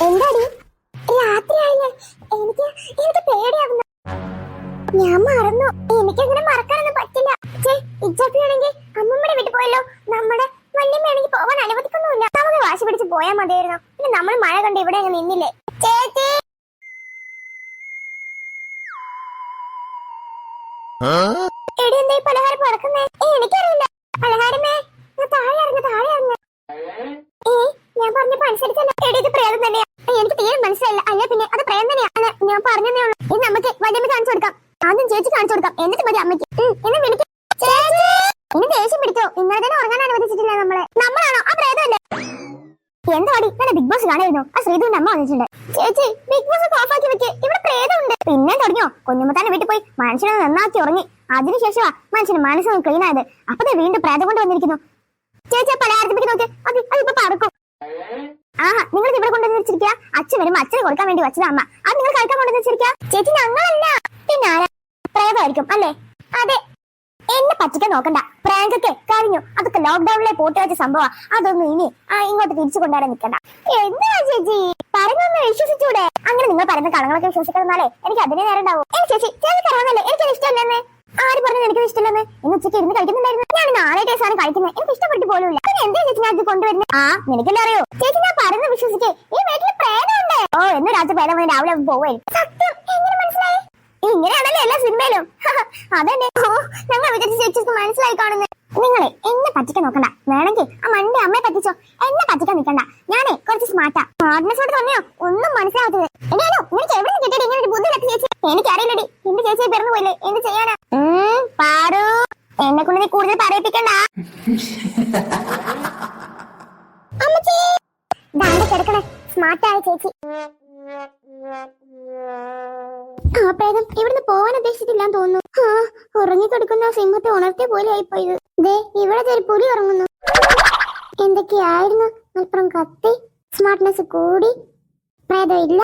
എന്താടി രാത്രിയായില്ലേ? എനിക്ക് എനിക്ക് പേടിയാവുന്നു. ഞാൻ മറന്നു. എനിക്കങ്ങനെ മറക്കാനൊന്നും പറ്റില്ല. ഇജ്ജാണെങ്കിൽ അമ്മമ്മയുടെ വീട്ടിൽ പോയല്ലോ. നമ്മുടെ വല്യമ്മയാണെങ്കിൽ പോവാൻ അനുവദിക്കൊന്നുമില്ല. നമുക്ക് വാശി പിടിച്ച് പോയാൽ മതിയായിരുന്നു. പിന്നെ നമ്മൾ മഴ കണ്ട് ഇവിടെ അങ്ങ് നിന്നില്ലേ? ചേച്ചി എടി എന്താ ഈ പലഹാരം പറക്കുന്നേ? എനിക്കറിയില്ല. പലഹാരമേ താഴെ ഇറങ്ങ താഴെ ഇറങ്ങ. ഞാൻ പറഞ്ഞപ്പോ അനുസരിച്ചല്ലോ. എടി ഇത് പ്രേതം തന്നെയാ. എനിക്ക് തീരെ മനസ്സിലായില്ല. അല്ല പിന്നെ അത് പ്രേതം തന്നെയാ. അല്ല ഞാൻ പറഞ്ഞതേ ഉള്ളൂ. ഇത് നമുക്ക് വല്യമ്മ കാണിച്ചു കൊടുക്കാം. ആദ്യം ചേച്ചി കാണിച്ചു കൊടുക്കാം, എന്നിട്ട് മതി അമ്മയ്ക്ക്. എന്നെ വിളിക്കും. ഇനി ദേഷ്യം പിടിക്കോ? ഇന്നലെ തന്നെ ഉറങ്ങാൻ അനുവദിച്ചിട്ടില്ല നമ്മളാണോ ആ പ്രേതമല്ലേ? എന്താടി നല്ല ബിഗ് ബോസ് കാണായിരുന്നു. ആ ശ്രീധുവിന്റെ അമ്മ വന്നിട്ടുണ്ട്. ചേച്ചി ബിഗ് ബോസ് ഓഫാക്കി വെക്ക്, ഇവിടെ പ്രേതമുണ്ട്. പിന്നെ തുടങ്ങിയോ? കുഞ്ഞുമ്മത്താന്റെ വീട്ടിൽ പോയി മനുഷ്യനെ നന്നാക്കി ഉറങ്ങി. അതിനുശേഷമാ മനുഷ്യന് മനസ്സൊന്ന് ക്ലീൻ ആയത്. അപ്പത്തെ വീണ്ടും പ്രേതം കൊണ്ട് വന്നിരിക്കുന്നു. ചേച്ചി പലഹാരത്തിലേക്ക് നോക്കി, അതിപ്പോ പറക്കും. ആഹാ, നിങ്ങൾ ഇവിടെ കൊണ്ടുവന്ന് വെച്ചിരിക്കുക. അച്ഛൻ വരുമ്പോ അച്ഛന് കൊടുക്കാൻ വേണ്ടി വെച്ചത് അമ്മ. അത് നിങ്ങൾ കഴിക്കാൻ കൊണ്ടുവന്ന് വെച്ചിരിക്കുക. ചേച്ചി ഞങ്ങളല്ല, പിന്നെ ആരാ? പ്രേതമായിരിക്കും അല്ലേ? അതെ. എന്നെ പറ്റിക്കാൻ നോക്കണ്ട. പ്രാങ്കൊക്കെ കഴിഞ്ഞു. അതൊക്കെ ലോക്ക്ഡൌണിലെ പോട്ട് വെച്ച സംഭവം. അതൊന്നും ഇനി ഇങ്ങോട്ട് തിരിച്ചു കൊണ്ടുവരാൻ നിൽക്കണ്ട. എന്താ ചേച്ചി പറഞ്ഞൊന്ന് വിശ്വസിച്ചൂടെ? അങ്ങനെ നിങ്ങൾ പറയുന്ന കളങ്ങളൊക്കെ വിശ്വസിക്കുന്നതാലേ എനിക്ക് അതിനെ നേരം ഉണ്ടാവും. ചേച്ചി ചേച്ചിക്ക് അറിയാമല്ലേ എനിക്കത് ഇഷ്ടമല്ലെന്ന്. ആര് പറഞ്ഞത് എനിക്കത് ഇഷ്ടമല്ലെന്ന്? ഇന്ന് ഉച്ചയ്ക്ക് ഇരുന്ന് കഴിക്കുന്നുണ്ടായിരുന്നു. ഞാൻ 4 ദിവസമാണ് കഴിക്കുന്നത്. എനിക്ക് ഇഷ്ടപ്പെട്ടു പോലുമില്ല. പിന്നെ എന്താ ചേച്ചി ഞാൻ ഇത് കൊണ്ടുവരുന്നത്? നിനക്കല്ലേ അറിയോ? ചേച്ചി ഞാൻ പറയുന്നത് വിശ്വസിക്കേ. ഈ വീട്ടിൽ പ്രേതമുണ്ട്. എന്ന് രാത്രി പ്രേതം വന്ന് രാവിലെ പോവായിരുന്നു. സത്യം എങ്ങനെ മനസ്സിലായി? ഇങ്ങനെയാണല്ലോ എല്ലാ സിനിമയിലും. അതന്നെ. ഞങ്ങൾ വിചാരിച്ച ചേച്ചിക്ക് മനസ്സിലായി കാണുന്നത്. നിങ്ങളെ എന്നെ പറ്റിക്കാൻ നോക്കണ്ട. വേണമെങ്കിൽ ആ മണ്ടി അമ്മയെ പറ്റിച്ചോ. എന്നെ പറ്റിക്കാൻ നിൽക്കണ്ട. ഞാനേ കുറച്ച് സ്മാർട്ട്നെസ്സോട് തന്നെയോ ഒന്നും മനസ്സിലാവാത്തത്. എന്നാലോ നിനക്ക് എവിടെ നിന്ന് കിട്ടിയിട്ട് ഇങ്ങനെ ഒരു ബുദ്ധിയിലൊക്കെ ചേച്ചി? എനിക്കറിയില്ലടി. എന്റെ ചേച്ചിയെ പിറന്നു പോയില്ലേ, എന്ത് ചെയ്യാനാ? പാടു, എന്നെ കൊണ്ട് നീ കൂടുതൽ പറയിപ്പിക്കണ്ട. അമ്മച്ചി ദാണ്ടെ കിടക്കണേ സ്മാർട്ടായ ചേച്ചി. ആ പ്രേതം ഇവിടുന്ന് പോവാൻ ഉദ്ദേശിച്ചിട്ടില്ലാന്ന് തോന്നുന്നു. ഉറങ്ങിക്കിടക്കുന്ന സിംഹത്തെ ഉണർത്തിയ പോലെ ആയിപ്പോയത്. ദേ ഇവിടെ ഒരു പുലി ഉറങ്ങുന്നു. എന്തൊക്കെയായിരുന്നു? അല്പം കത്തി, സ്മാർട്ട്നെസ് കൂടി, പ്രേതം ഇല്ല,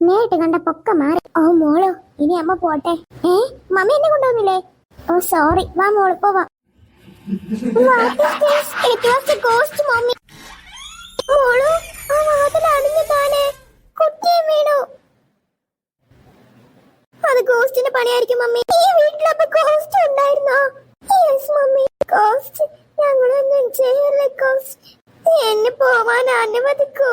നേരിട്ട് കണ്ട പൊക്ക മാറി. ഓ മോളോ, ഇനി അമ്മ പോട്ടെ. മമ്മി എന്നെ കൊണ്ടുവന്നില്ലേ? ഓ സോറി, വാ മോള് പോവാം. മോളു ആ വാതിൽ അടിഞ്ഞതാണ്. കുട്ടിയെ വീണു. അത് ഗോസ്റ്റിന്റെ പണിയായിരിക്കും മമ്മി. ഈ വീട്ടിലപ്പോ ഗോസ്റ്റ് ഉണ്ടായിരുന്നോ? Yes mummy, ghost. ഞങ്ങളൊന്നും ചെയ്യല്ലേ ഗോസ്റ്റ്. എന്നെ പോവാൻ അനുവദിക്കൂ.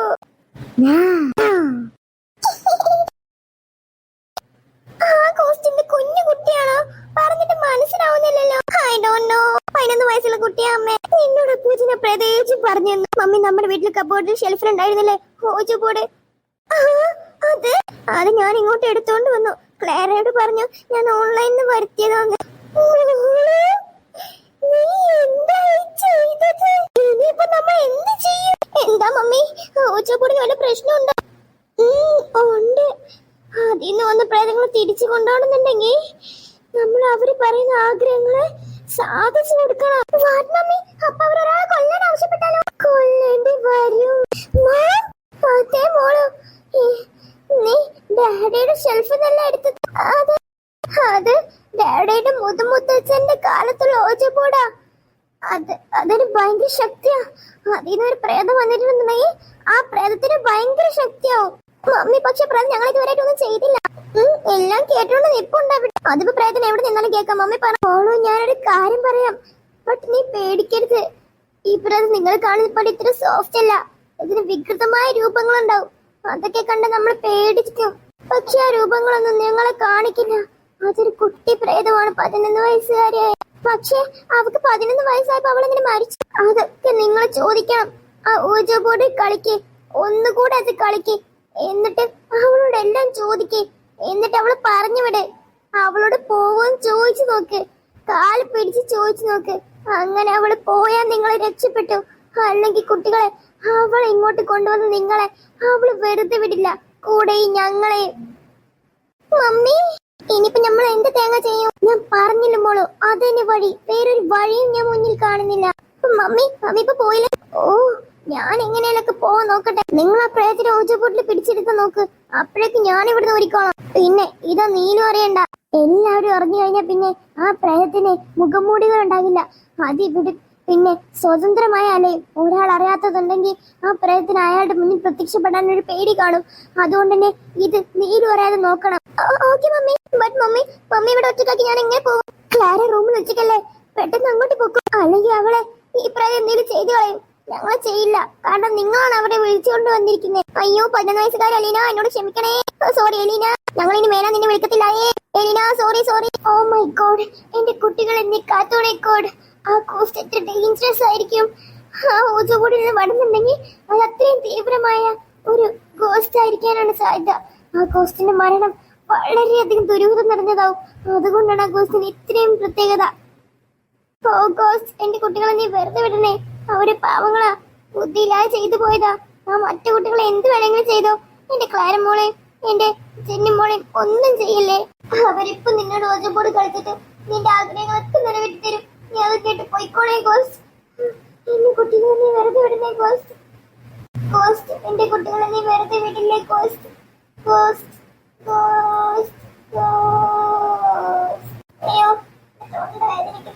ആ ഗോസ്റ്റിന്റെ കുഞ്ഞു കുട്ടിയാണോ? പറഞ്ഞിട്ട് മനസ്സിലാവുന്നില്ലല്ലോ. I don't know. 11 വയസ്സുള്ള കുട്ടിയാ അമ്മേ. എന്നോട് പൂജനെ പ്രത്യേകിച്ച് പറഞ്ഞു. മമ്മി നമ്മുടെ വീട്ടിൽ കബോർഡിൽ ഷെൽഫിലുണ്ടായിരുന്നില്ലേ ഓജോ ബോർഡ്? അത് ഞാൻ ഇങ്ങോട്ട് എടുത്തോണ്ട് വന്നു. ക്ലാരയോട് പറഞ്ഞു ഞാൻ ഓൺലൈനിൽ വരുത്തിയതാന്ന്. നീ എന്തായി ചെയ്തത്? ഇനിയിപ്പോ നമ്മൾ എന്ത് ചെയ്യും? എന്താ മമ്മി, ഓജോബോർഡിന് വല്ല പ്രശ്നമുണ്ടോ? ഉണ്ട്. അതിന്ന് വന്ന പ്രേതങ്ങൾ തിരിച്ചു കൊണ്ടുപോകണമെന്നുണ്ടെങ്കിൽ നമ്മൾ അവര് പറയുന്ന ആഗ്രഹങ്ങളെ സാധിച്ചു കൊടുക്കണം. മമ്മി, അപ്പൊ അവരൊരാളെ കൊല്ലാൻ ആവശ്യപ്പെട്ടാലോ? കൊല്ലേണ്ടി വരും. അതേ മോളോ, നീ ഡാഡിയുടെ ഷെൽഫിൽ നിന്നല്ല എടുത്തത്? അത് ഡാഡിയുടെ മുതുമുത്തച്ഛന്റെ കാലത്തുള്ള ഓജബോർഡാ. അതൊരു ഭയങ്കര ശക്തിയാ. അതിനൊരു പ്രേതം വന്നിട്ടുണ്ടെന്നുണ്ടെങ്കിൽ ആ പ്രേതത്തിന് ഭയങ്കര ശക്തിയാവും. മമ്മി പക്ഷെ പ്രേതം ഞങ്ങൾ ഇതുവരെയായിട്ടൊന്നും ചെയ്തില്ല. എല്ലാം കേട്ടോണ്ട് നിപ്പുണ്ടാവും. അതിപ്പോ പ്രേതം എവിടെ നിന്നാലും കേൾക്കാം. മമ്മി പറഞ്ഞു, ഞാനൊരു കാര്യം പറയാം, ബട്ട് നീ പേടിക്കരുത്. ഈ പ്രേതം നിങ്ങൾ കാണുന്നപ്പോൾ ഇത്ര സോഫ്റ്റ് അല്ല. ഇതിന് വികൃതമായ രൂപങ്ങളുണ്ടാവും. അതൊക്കെ കണ്ട് നമ്മൾ പേടിക്കും. പക്ഷെ ആ രൂപങ്ങളൊന്നും ഞങ്ങളെ കാണിക്കില്ല. അതൊരു കുട്ടി പ്രേതമാണ്, 11 വയസ്സുകാരിയായ. പക്ഷെ അവക്ക് 11 വയസ്സായപ്പോ അവളെങ്ങനെ മരിച്ചു? അതൊക്കെ നിങ്ങൾ ചോദിക്കണം. ആ ഓജോ ബോർഡ് കളിക്ക്, ഒന്നുകൂടെ അത് കളിക്ക്. എന്നിട്ട് അവളോട് എല്ലാം ചോദിക്ക്. എന്നിട്ട് അവള് പറഞ്ഞു വിട്. അവളോട് പോവാൻ ചോദിച്ചു നോക്ക്, കാല് പിടിച്ച് ചോദിച്ചു നോക്ക്. അങ്ങനെ അവള് പോയാൽ നിങ്ങൾ രക്ഷപ്പെട്ടു. അല്ലെങ്കിൽ കുട്ടികളെ, അവളെ ഇങ്ങോട്ട് കൊണ്ടുവന്ന് നിങ്ങളെ അവള് വെറുതെ വിടില്ല, കൂടെ ഞങ്ങളെ. മമ്മി, ഇനിയിപ്പോ നമ്മൾ എന്ത് തേങ്ങ ചെയ്യും? ഞാൻ പറഞ്ഞില്ല മോളോ, അതന്നെ വഴി. വേറൊരു വഴിയും ഞാൻ മുന്നിൽ കാണുന്നില്ല. മമ്മി ഇപ്പൊ പോയില്ലേ? ഓ, ഞാൻ എങ്ങനെയൊക്കെ പോവാൻ നോക്കട്ടെ. നിങ്ങൾ ആ പ്രേതത്തിന്റെ ഓജോബോർഡിൽ പിടിച്ചെടുക്കാൻ നോക്ക്. അപ്പോഴേക്ക് ഞാൻ ഇവിടുന്ന് ഓടിക്കോളാം. പിന്നെ ഇതാ നീലും അറിയണ്ട. എല്ലാവരും അറിഞ്ഞു കഴിഞ്ഞാൽ പിന്നെ ആ പ്രേതത്തിന് മുഖംമൂടികൾ ഉണ്ടാകില്ല. അത് പിന്നെ സ്വതന്ത്രമായാലേ ഒരാൾ അറിയാത്തതുണ്ടെങ്കിൽ ആ പ്രേതത്തിന് അയാളുടെ മുന്നിൽ പ്രത്യക്ഷപ്പെടാൻ ഒരു പേടി കാണും. അതുകൊണ്ട് തന്നെ ഇത് നീര് പറയാതെ നോക്കണം. Okay mummy. ബട്ട് മമ്മി ഇവിടെ ഒറ്റക്കാക്കി ഞാൻ എങ്ങനെ പോകും? ക്ലാര റൂമിൽ വെച്ചിട്ടല്ലേ, പെട്ടെന്ന് അങ്ങോട്ട് പോകും. അല്ലെങ്കിൽ അവളെ ഈ പ്രേതം എന്തെങ്കിലും ചെയ്തു കളയും. ഞങ്ങൾ ചെയ്യില്ല, കാരണം നിങ്ങളാണ് അവരെ വിളിച്ചുകൊണ്ട് വന്നിരിക്കുന്നത്. അയ്യോ 11 വയസ്സുകാരി അലീന, എന്നോട് ക്ഷമിക്കണേ. സോറി എലീന, ഞങ്ങൾ ഇനി മേലാ നിന്നെ വിളിക്കത്തില്ലായേ. Elena sorry. Oh my god, എന്റെ കുട്ടികൾ എന്നെ കാത്തോടെ ഗോഡ്. ആ കോസ്റ്റ് എത്ര ഡേഞ്ചറസ് ആയിരിക്കും. ആ ഊജകൂടി നിന്ന് വരുന്നുണ്ടെങ്കിൽ അത് അത്രയും തീവ്രമായ ഒരു ഗോസ്റ്റ് ആയിരിക്കാനാണ് സാധ്യത. ആ ഗോസ്റ്റിന്റെ മരണം വളരെയധികം ദുരൂഹത നിറഞ്ഞതാവും. അതുകൊണ്ടാണ് ആ ഗോസ്റ്റിന് ഇത്രയും പ്രത്യേകത. ഓ ഗോസ്റ്റ്, എന്റെ കുട്ടികളെ നീ വെറുതെ വിടണേ. അവര് പാവങ്ങളാ, ബുദ്ധിയില്ലാതെ ചെയ്തു പോയതാ. ആ മറ്റു കുട്ടികളെ എന്ത് വേണമെങ്കിലും ചെയ്തോ. എന്റെ ക്ലാര മോളെ, എന്റെ ജെന്നി മോളെ ഒന്നും ചെയ്യല്ലേ. അവരിപ്പൊ നിന്നോട് ഓജബോർഡ് കളിച്ചിട്ട് നിന്റെ ആഗ്രഹങ്ങളൊക്കെ നിറവേറ്റി തരും. നീ അത് കേട്ട് പോയിക്കോണേ ഗോസ്റ്റ്. എന്റെ കുട്ടികളെ നീ വെറുതെ വിടണേ ഗോസ്റ്റ്. എന്റെ കുട്ടികളെ നീ വെറുതെ വിടില്ലേ ഗോസ്റ്റ്. അയ്യോ, വേദനിക്കും.